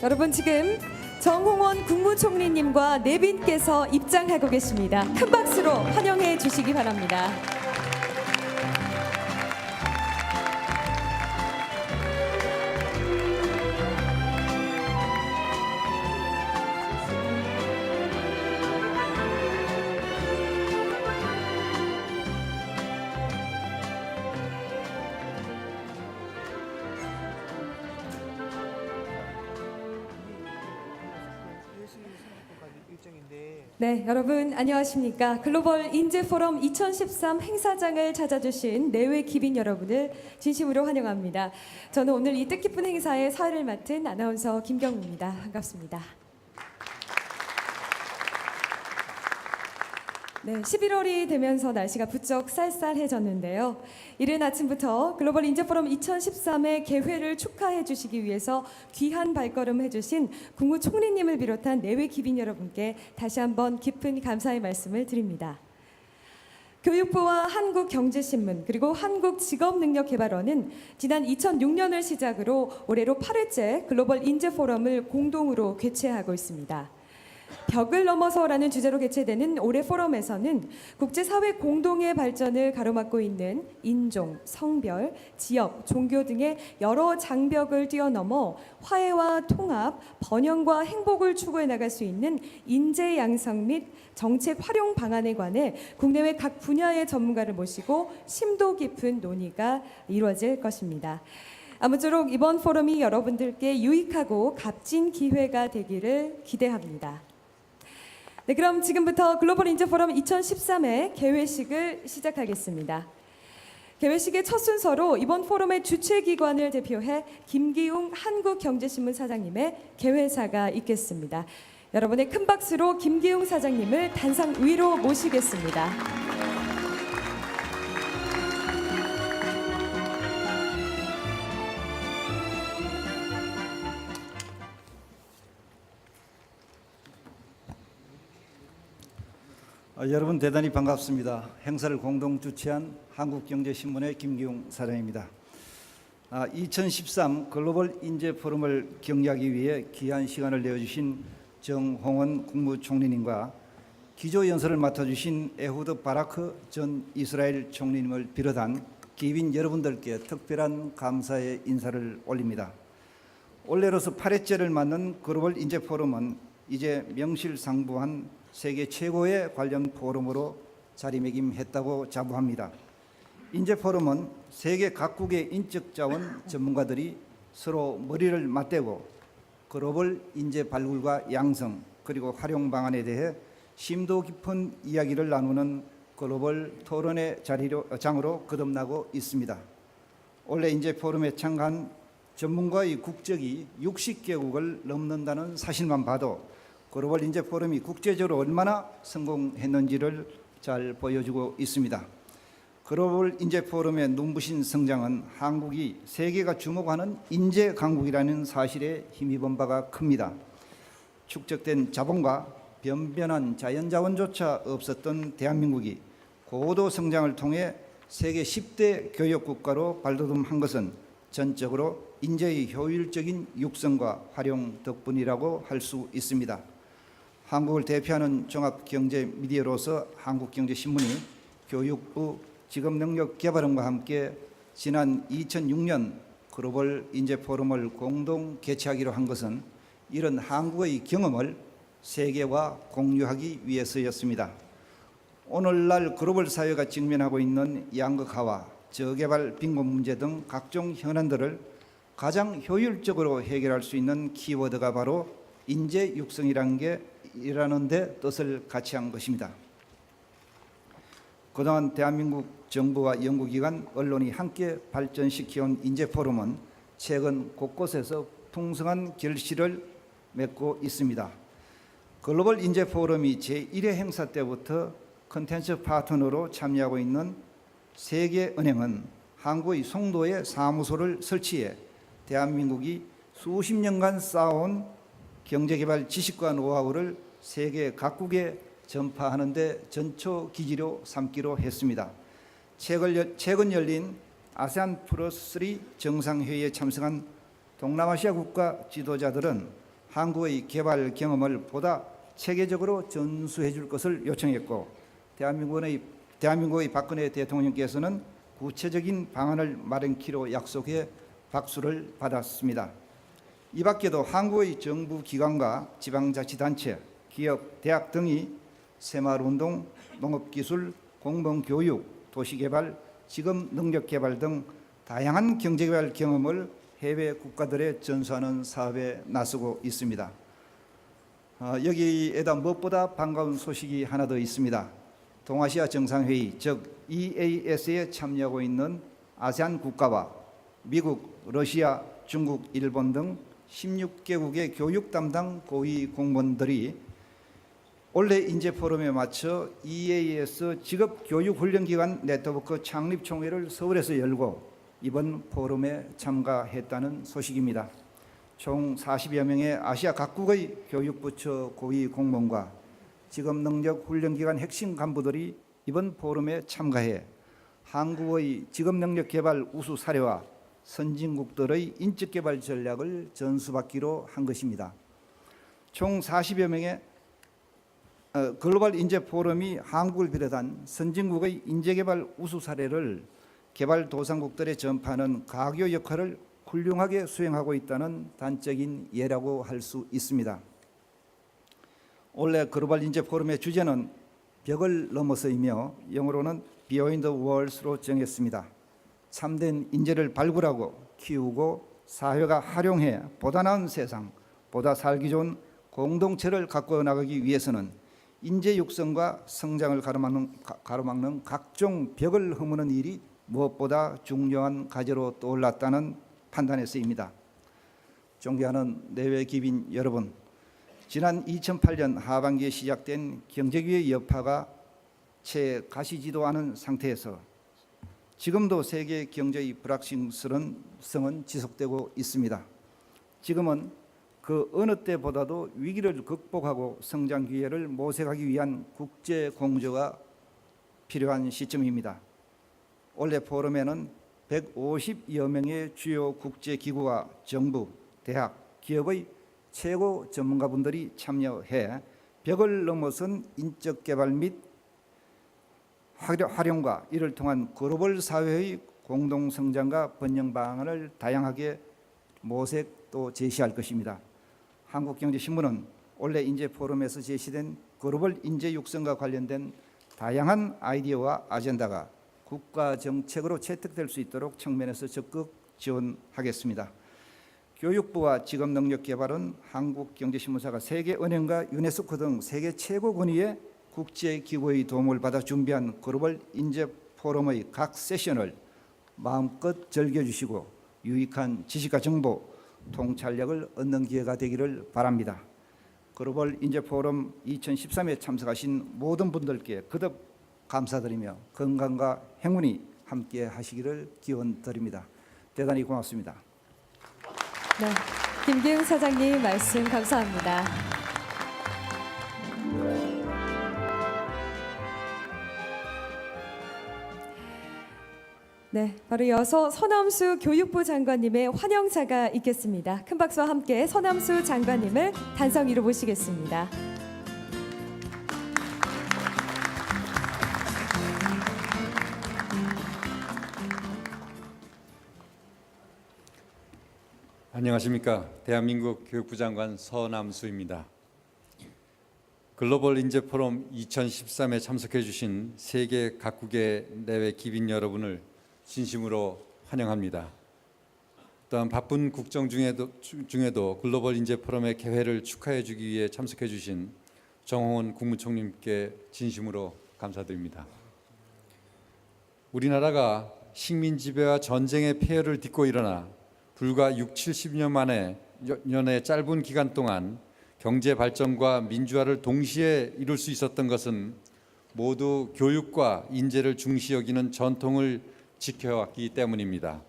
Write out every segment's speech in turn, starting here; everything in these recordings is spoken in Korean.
여러분 지금 정홍원 국무총리님과 내빈께서 입장하고 계십니다. 큰 박수로 환영해 주시기 바랍니다. 네, 여러분 안녕하십니까? 글로벌 인재포럼 2013 행사장을 찾아주신 내외 귀빈 여러분을 진심으로 환영합니다. 저는 오늘 이 뜻깊은 행사의 사회를 맡은 아나운서 김경우입니다. 반갑습니다. 네, 11월이 되면서 날씨가 부쩍 쌀쌀해졌는데요. 이른 아침부터 글로벌 인재포럼 2013의 개회를 축하해 주시기 위해서 귀한 발걸음 해주신 국무총리님을 비롯한 내외 귀빈 여러분께 다시 한번 깊은 감사의 말씀을 드립니다. 교육부와 한국경제신문 그리고 한국직업능력개발원은 지난 2006년을 시작으로 올해로 8회째 글로벌 인재포럼을 공동으로 개최하고 있습니다. 벽을 넘어서라는 주제로 개최되는 올해 포럼에서는 국제사회 공동의 발전을 가로막고 있는 인종, 성별, 지역, 종교 등의 여러 장벽을 뛰어넘어 화해와 통합, 번영과 행복을 추구해 나갈 수 있는 인재 양성 및 정책 활용 방안에 관해 국내외 각 분야의 전문가를 모시고 심도 깊은 논의가 이루어질 것입니다. 아무쪼록 이번 포럼이 여러분들께 유익하고 값진 기회가 되기를 기대합니다. 네, 그럼 지금부터 글로벌 인재포럼 2013의 개회식을 시작하겠습니다. 개회식의 첫 순서로 이번 포럼의 주최기관을 대표해 김기웅 한국경제신문 사장님의 개회사가 있겠습니다. 여러분의 큰 박수로 김기웅 사장님을 단상 위로 모시겠습니다. 여러분 대단히 반갑습니다. 행사를 공동 주최한 한국경제신문의 김기웅 사장입니다. 2013 글로벌 인재 포럼을 격려하기 위해 귀한 시간을 내어주신 정홍원 국무총리님과 기조연설을 맡아주신 에후드 바라크 전 이스라엘 총리님을 비롯한 귀빈 여러분들께 특별한 감사의 인사를 올립니다. 올해로서 8회째를 맞는 글로벌 인재 포럼은 이제 명실상부한 세계 최고의 관련 포럼으로 자리매김했다고 자부합니다. 인재포럼은 세계 각국의 인적 자원 전문가들이 서로 머리를 맞대고 글로벌 인재 발굴과 양성 그리고 활용 방안에 대해 심도 깊은 이야기를 나누는 글로벌 토론의 장으로 거듭나고 있습니다. 올해 인재포럼에 참가한 전문가의 국적이 60개국을 넘는다는 사실만 봐도 글로벌 인재 포럼이 국제적으로 얼마나 성공했는지를 잘 보여주고 있습니다. 글로벌 인재 포럼의 눈부신 성장은 한국이 세계가 주목하는 인재 강국이라는 사실에 힘입은 바가 큽니다. 축적된 자본과 변변한 자연자원조차 없었던 대한민국이 고도 성장을 통해 세계 10대 교역국가로 발돋움한 것은 전적으로 인재의 효율적인 육성과 활용 덕분이라고 할 수 있습니다. 한국을 대표하는 종합경제 미디어로서 한국경제신문이 교육부 직업능력개발원과 함께 지난 2006년 글로벌 인재포럼을 공동 개최하기로 한 것은 이런 한국의 경험을 세계와 공유하기 위해서였습니다. 오늘날 글로벌 사회가 직면하고 있는 양극화와 저개발 빈곤 문제 등 각종 현안들을 가장 효율적으로 해결할 수 있는 키워드가 바로 인재 육성이라는 데 뜻을 같이 한 것입니다. 그동안 대한민국 정부와 연구기관, 언론이 함께 발전시켜온 인재포럼은 최근 곳곳에서 풍성한 결실을 맺고 있습니다. 글로벌 인재포럼이 제1회 행사 때부터 컨텐츠 파트너로 참여하고 있는 세계은행은 한국의 송도에 사무소를 설치해 대한민국이 수십 년간 쌓아온 경제개발 지식과 노하우를 세계 각국에 전파하는 데 전초 기지로 삼기로 했습니다. 최근 열린 아세안 플러스 3 정상회의에 참석한 동남아시아 국가 지도자들은 한국의 개발 경험을 보다 체계적으로 전수해 줄 것을 요청했고, 대한민국의 박근혜 대통령께서는 구체적인 방안을 마련키로 약속해 박수를 받았습니다. 이 밖에도 한국의 정부 기관과 지방자치단체, 기업, 대학 등이 새마을운동, 농업기술, 공무원교육, 도시개발, 직업능력개발 등 다양한 경제개발 경험을 해외 국가들에 전수하는 사업에 나서고 있습니다. 여기에다 무엇보다 반가운 소식이 하나 더 있습니다. 동아시아 정상회의, 즉 EAS에 참여하고 있는 아세안 국가와 미국, 러시아, 중국, 일본 등 16개국의 교육 담당 고위 공무원들이 올해 인재 포럼에 맞춰 EAS 직업교육훈련기관 네트워크 창립 총회를 서울에서 열고 이번 포럼에 참가했다는 소식입니다. 총 40여 명의 아시아 각국의 교육부처 고위 공무원과 직업능력훈련기관 핵심 간부들이 이번 포럼에 참가해 한국의 직업능력 개발 우수 사례와 선진국들의 인적개발 전략을 전수받기로 한 것입니다. 총 40여 명의 글로벌 인재 포럼이 한국을 비롯한 선진국의 인재개발 우수 사례를 개발도상국들에 전파하는 가교 역할을 훌륭하게 수행하고 있다는 단적인 예라고 할 수 있습니다. 올해 글로벌 인재 포럼의 주제는 벽을 넘어서이며 영어로는 Beyond the Walls로 정했습니다. 참된 인재를 발굴하고 키우고 사회가 활용해 보다 나은 세상, 보다 살기 좋은 공동체를 가꿔 나가기 위해서는 인재 육성과 성장을 가로막는 각종 벽을 허무는 일이 무엇보다 중요한 과제로 떠올랐다는 판단에 쓰입니다. 존경하는 내외 귀빈 여러분, 지난 2008년 하반기에 시작된 경제기회 여파가 채 가시지도 않은 상태에서 지금도 세계 경제의 불확실성은 지속되고 있습니다. 지금은 그 어느 때보다도 위기를 극복하고 성장 기회를 모색하기 위한 국제 공조가 필요한 시점입니다. 올해 포럼에는 150여 명의 주요 국제 기구와 정부, 대학, 기업의 최고 전문가분들이 참여해 벽을 넘어선 인적 개발 및 활용과 이를 통한 글로벌 사회의 공동 성장과 번영 방안을 다양하게 모색 또 제시할 것입니다. 한국경제신문은 올해 인재 포럼에서 제시된 글로벌 인재 육성과 관련된 다양한 아이디어와 아젠다가 국가 정책으로 채택될 수 있도록 측면에서 적극 지원하겠습니다. 교육부와 직업능력개발은 한국경제신문사가 세계은행과 유네스코 등 세계 최고 권위의 국제기구의 도움을 받아 준비한 글로벌 인재 포럼의 각 세션을 마음껏 즐겨주시고 유익한 지식과 정보, 통찰력을 얻는 기회가 되기를 바랍니다. 글로벌 인재 포럼 2013에 참석하신 모든 분들께 거듭 감사드리며 건강과 행운이 함께 하시기를 기원드립니다. 대단히 고맙습니다. 네, 김기웅 사장님 말씀 감사합니다. 네, 바로 이어서 서남수 교육부 장관님의 환영사가 있겠습니다. 큰 박수와 함께 서남수 장관님을 단상 위로 모시겠습니다. 안녕하십니까. 대한민국 교육부 장관 서남수입니다. 글로벌 인재 포럼 2013에 참석해 주신 세계 각국의 내외 귀빈 여러분을 진심으로 환영합니다. 또한 바쁜 국정 중에도 글로벌 인재 포럼의 개회를 축하해 주기 위해 참석해 주신 정홍원 국무총리님께 진심으로 감사드립니다. 우리나라가 식민 지배와 전쟁의 폐해를 딛고 일어나 불과 70년의 짧은 기간 동안 경제 발전과 민주화를 동시에 이룰 수 있었던 것은 모두 교육과 인재를 중시 여기는 전통을 지켜왔기 때문입니다.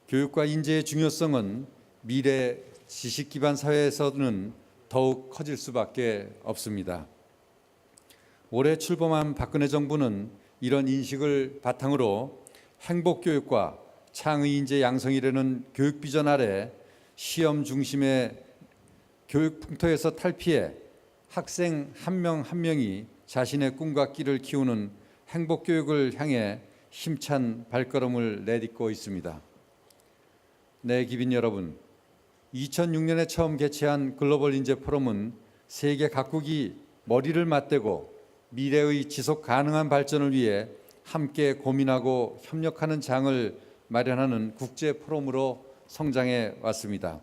교육과 인재의 중요성은 미래 지식 기반 사회에서는 더욱 커질 수밖에 없습니다. 올해 출범한 박근혜 정부는 이런 인식을 바탕으로 행복교육과 창의 인재 양성이라는 교육 비전 아래 시험 중심의 교육 풍토에서 탈피해 학생 한 명 한 명이 자신의 꿈과 끼를 키우는 행복 교육을 향해 힘찬 발걸음을 내딛고 있습니다. 네, 기빈 여러분, 2006년에 처음 개최한 글로벌 인재 포럼은 세계 각국이 머리를 맞대고 미래의 지속 가능한 발전을 위해 함께 고민하고 협력하는 장을 마련하는 국제 포럼으로 성장해 왔습니다.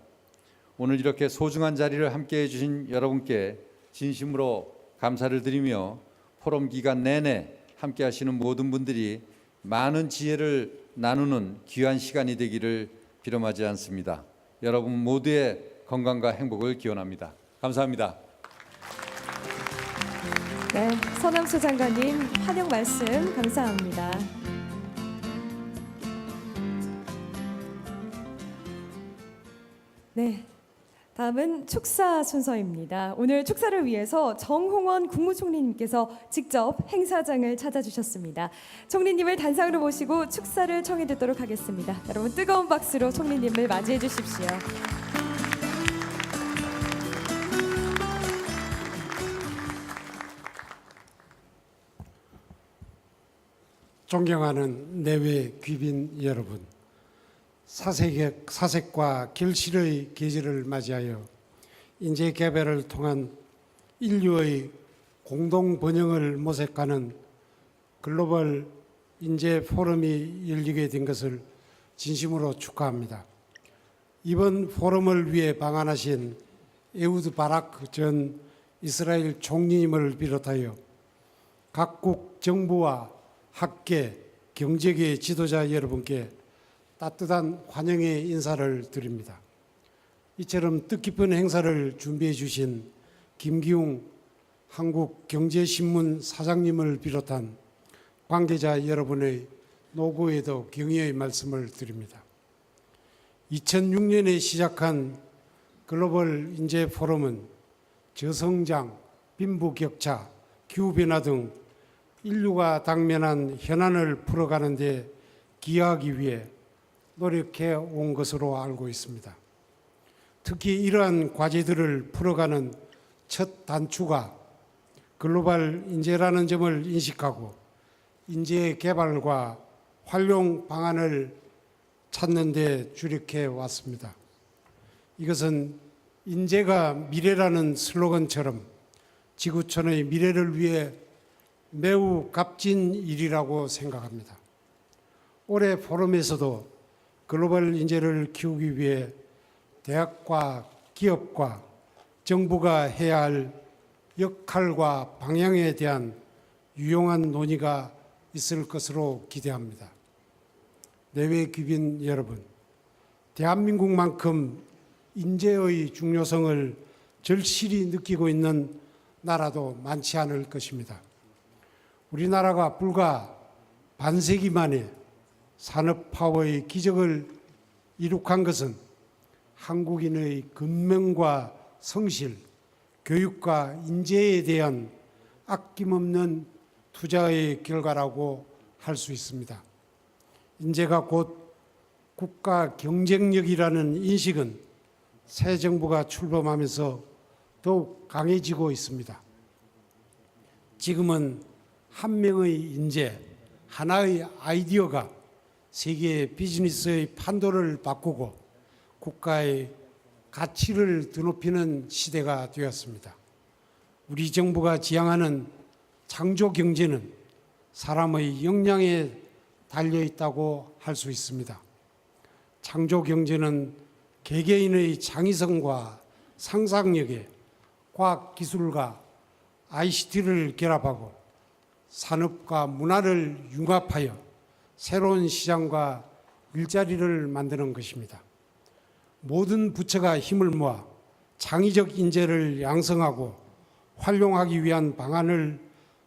오늘 이렇게 소중한 자리를 함께 해주신 여러분께 진심으로 감사를 드리며 포럼 기간 내내 함께 하시는 모든 분들이 많은 지혜를 나누는 귀한 시간이 되기를 비럼하지 않습니다. 여러분 모두의 건강과 행복을 기원합니다. 감사합니다. 네, 서명수 장관님 환영 말씀 감사합니다. 네, 다음은 축사 순서입니다. 오늘 축사를 위해서 정홍원 국무총리님께서 직접 행사장을 찾아주셨습니다. 총리님을 단상으로 모시고 축사를 청해 듣도록 하겠습니다. 여러분 뜨거운 박수로 총리님을 맞이해 주십시오. 존경하는 내외 귀빈 여러분, 사색과 결실의 계절을 맞이하여 인재 개발을 통한 인류의 공동 번영을 모색하는 글로벌 인재 포럼이 열리게 된 것을 진심으로 축하합니다. 이번 포럼을 위해 방한하신 에우드 바라크 전 이스라엘 총리님을 비롯하여 각국 정부와 학계, 경제계 지도자 여러분께 따뜻한 환영의 인사를 드립니다. 이처럼 뜻깊은 행사를 준비해 주신 김기웅 한국경제신문 사장님을 비롯한 관계자 여러분의 노고에도 경의의 말씀을 드립니다. 2006년에 시작한 글로벌 인재 포럼은 저성장, 빈부격차, 기후변화 등 인류가 당면한 현안을 풀어가는 데 기여하기 위해 노력해 온 것으로 알고 있습니다. 특히 이러한 과제들을 풀어가는 첫 단추가 글로벌 인재라는 점을 인식하고 인재 개발과 활용 방안을 찾는 데 주력해 왔습니다. 이것은 인재가 미래라는 슬로건처럼 지구촌의 미래를 위해 매우 값진 일이라고 생각합니다. 올해 포럼에서도 글로벌 인재를 키우기 위해 대학과 기업과 정부가 해야 할 역할과 방향에 대한 유용한 논의가 있을 것으로 기대합니다. 내외 귀빈 여러분, 대한민국만큼 인재의 중요성을 절실히 느끼고 있는 나라도 많지 않을 것입니다. 우리나라가 불과 반세기 만에 산업 파워의 기적을 이룩한 것은 한국인의 근면과 성실, 교육과 인재에 대한 아낌없는 투자의 결과라고 할 수 있습니다. 인재가 곧 국가 경쟁력이라는 인식은 새 정부가 출범하면서 더욱 강해지고 있습니다. 지금은 한 명의 인재, 하나의 아이디어가 세계 비즈니스의 판도를 바꾸고 국가의 가치를 드높이는 시대가 되었습니다. 우리 정부가 지향하는 창조 경제는 사람의 역량에 달려 있다고 할 수 있습니다. 창조 경제는 개개인의 창의성과 상상력에 과학 기술과 ICT를 결합하고 산업과 문화를 융합하여 새로운 시장과 일자리를 만드는 것입니다. 모든 부처가 힘을 모아 창의적 인재를 양성하고 활용하기 위한 방안을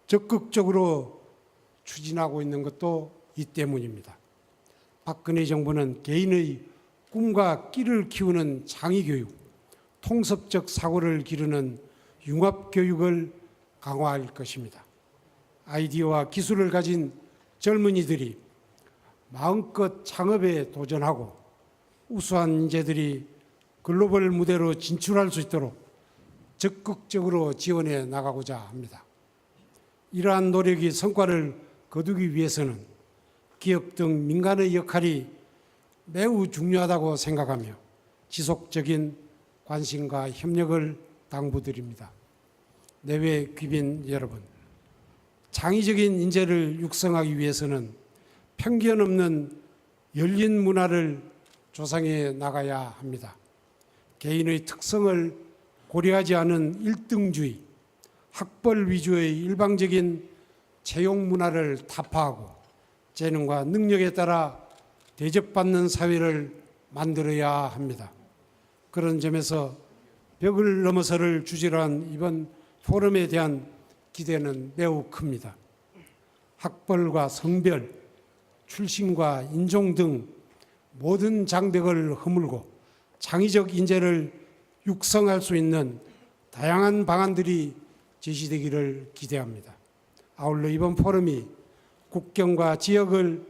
적극적으로 추진하고 있는 것도 이 때문입니다. 박근혜 정부는 개인의 꿈과 끼를 키우는 창의교육, 통섭적 사고를 기르는 융합교육을 강화할 것입니다. 아이디어와 기술을 가진 젊은이들이 마음껏 창업에 도전하고 우수한 인재들이 글로벌 무대로 진출할 수 있도록 적극적으로 지원해 나가고자 합니다. 이러한 노력이 성과를 거두기 위해서는 기업 등 민간의 역할이 매우 중요하다고 생각하며 지속적인 관심과 협력을 당부드립니다. 내외 귀빈 여러분, 창의적인 인재를 육성하기 위해서는 편견 없는 열린 문화를 조성해 나가야 합니다. 개인의 특성을 고려하지 않은 일등주의, 학벌 위주의 일방적인 채용 문화를 타파하고 재능과 능력에 따라 대접받는 사회를 만들어야 합니다. 그런 점에서 벽을 넘어서를 주제로 한 이번 포럼에 대한 기대는 매우 큽니다. 학벌과 성별, 출신과 인종 등 모든 장벽을 허물고 창의적 인재를 육성할 수 있는 다양한 방안들이 제시되기를 기대합니다. 아울러 이번 포럼이 국경과 지역을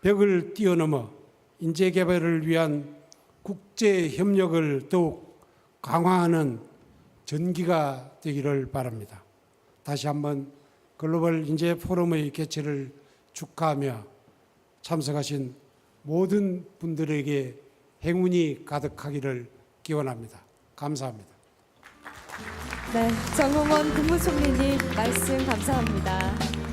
벽을 뛰어넘어 인재 개발을 위한 국제 협력을 더욱 강화하는 전기가 되기를 바랍니다. 다시 한번 글로벌 인재 포럼의 개최를 축하하며 참석하신 모든 분들에게 행운이 가득하기를 기원합니다. 감사합니다. 네, 정홍원 국무총리님 말씀 감사합니다.